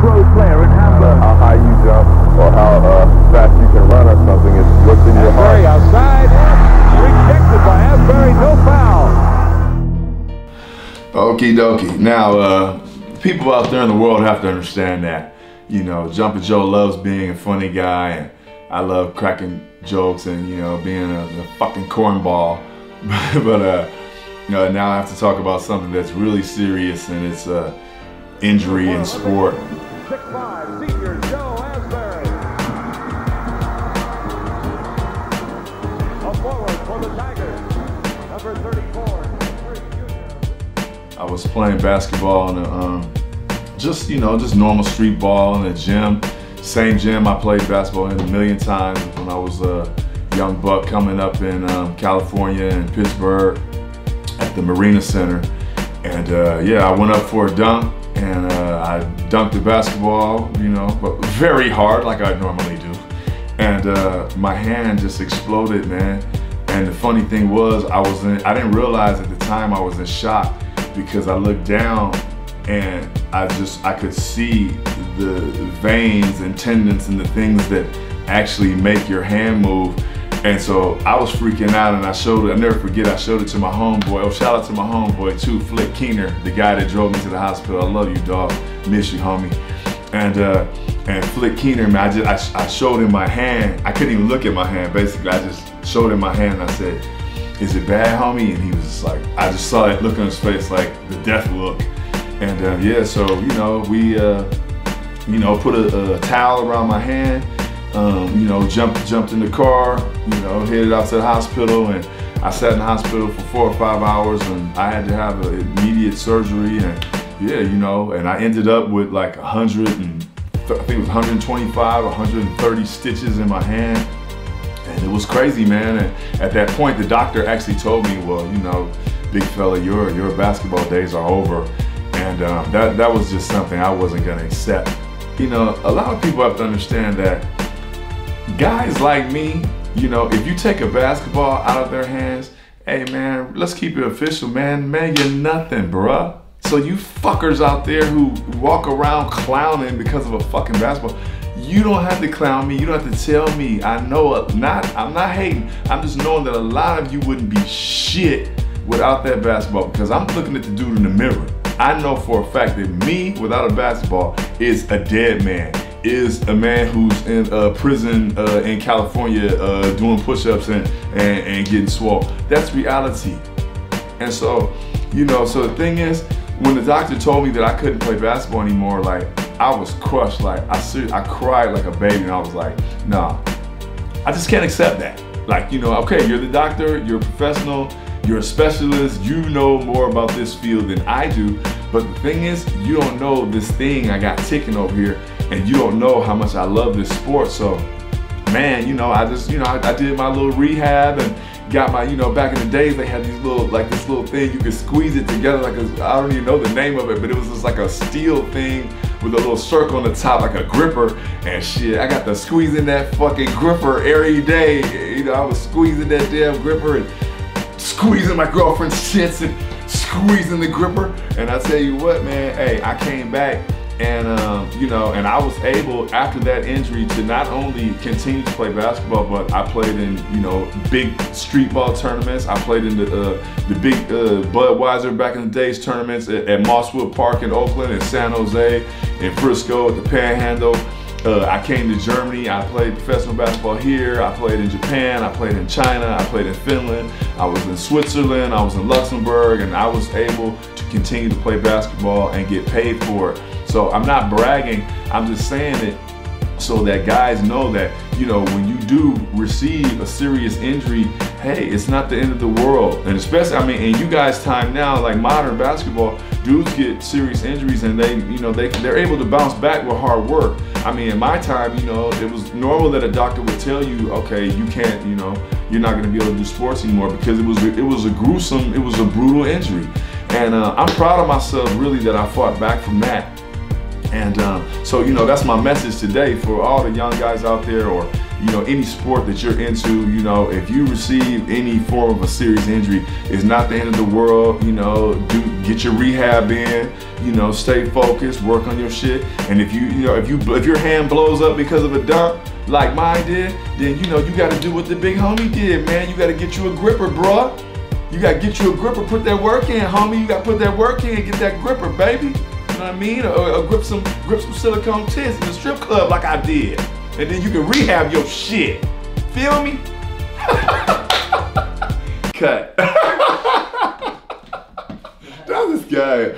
pro player in Hamburg. How high you jump or how fast you can run or something is what's in your heart. Asbury outside, rejected by Asbury, no foul. Okie dokie. Now, people out there in the world have to understand that, you know, Jumpin' Joe loves being a funny guy, and I love cracking jokes and, you know, being a fucking cornball. But now I have to talk about something that's really serious, and it's injury in sport. 6'5", senior Joe Asbury. A forward for the Tigers, number 34, Jr. I was playing basketball in just normal street ball in a gym. Same gym I played basketball in a million times when I was a young buck coming up in California and Pittsburgh at the Marina Center. And yeah, I went up for a dunk, and I dunked the basketball, you know, but very hard like I normally do. And my hand just exploded, man. And the funny thing was, I didn't realize at the time I was in shock, because I looked down and I could see the veins and tendons and the things that actually make your hand move. And so I was freaking out, and I'll never forget, I showed it to my homeboy. Oh, shout out to my homeboy too, Flick Keener, the guy that drove me to the hospital. I love you, dog. Miss you, homie. And Flick Keener, man, I showed him my hand. I couldn't even look at my hand, basically. I just showed him my hand, and I said, "Is it bad, homie?" And he was just like, I just saw that look on his face, like the death look. And yeah, so, you know, we, put a towel around my hand, you know, jumped in the car, you know, headed out to the hospital, and I sat in the hospital for 4 or 5 hours, and I had to have an immediate surgery, and yeah, you know, and I ended up with like 125, 130 stitches in my hand, and it was crazy, man. And at that point, the doctor actually told me, well, you know, big fella, your basketball days are over. And that was just something I wasn't gonna accept. You know, a lot of people have to understand that guys like me, you know, if you take a basketball out of their hands, hey man, let's keep it official, man. Man, you're nothing, bruh. So you fuckers out there who walk around clowning because of a fucking basketball, you don't have to clown me. You don't have to tell me. I know, I'm not hating. I'm just knowing that a lot of you wouldn't be shit without that basketball, because I'm looking at the dude in the mirror. I know for a fact that me without a basketball is a dead man, is a man who's in prison in California doing push-ups and getting swole. That's reality. And so, you know, so the thing is, when the doctor told me that I couldn't play basketball anymore, like, I was crushed. Like, I cried like a baby, and I was like, nah, I just can't accept that. Like, you know, okay, you're the doctor, you're a professional, you're a specialist, you know more about this field than I do, but the thing is, you don't know this thing I got ticking over here, and you don't know how much I love this sport. So, man, you know, I did my little rehab and got my, you know, back in the days they had these little, like this little thing, you could squeeze it together, like I don't even know the name of it, but it was just like a steel thing with a little circle on the top, like a gripper, and shit, I got to squeeze in that fucking gripper every day. You know, I was squeezing that damn gripper and squeezing my girlfriend's shits and squeezing the gripper. And I tell you what, man, hey, I came back and you know, and I was able after that injury to not only continue to play basketball, but I played in, you know, big street ball tournaments. I played in the big Budweiser back in the days tournaments at Mosswood Park in Oakland, in San Jose, in Frisco, at the Panhandle. I came to Germany, I played professional basketball here, I played in Japan, I played in China, I played in Finland, I was in Switzerland, I was in Luxembourg, and I was able to continue to play basketball and get paid for it. So I'm not bragging, I'm just saying it so that guys know that, you know, when you do receive a serious injury, hey, it's not the end of the world. And especially, I mean, in you guys' time now, like modern basketball, dudes get serious injuries and they, you know, they're able to bounce back with hard work. I mean, in my time, you know, it was normal that a doctor would tell you, okay, you can't, you know, you're not going to be able to do sports anymore, because it was a brutal injury. And I'm proud of myself, really, that I fought back from that. And so, you know, that's my message today for all the young guys out there, or, you know, any sport that you're into, you know, if you receive any form of a serious injury, it's not the end of the world. You know, get your rehab in, you know, stay focused, work on your shit. And if if your hand blows up because of a dunk like mine did, then you know you got to do what the big homie did, man. You got to get you a gripper, bro. You got to get you a gripper, put that work in, homie. You got to put that work in, get that gripper, baby. You know what I mean? Or grip some silicone tits in the strip club like I did. And then you can rehab your shit. Feel me? Cut. That was good.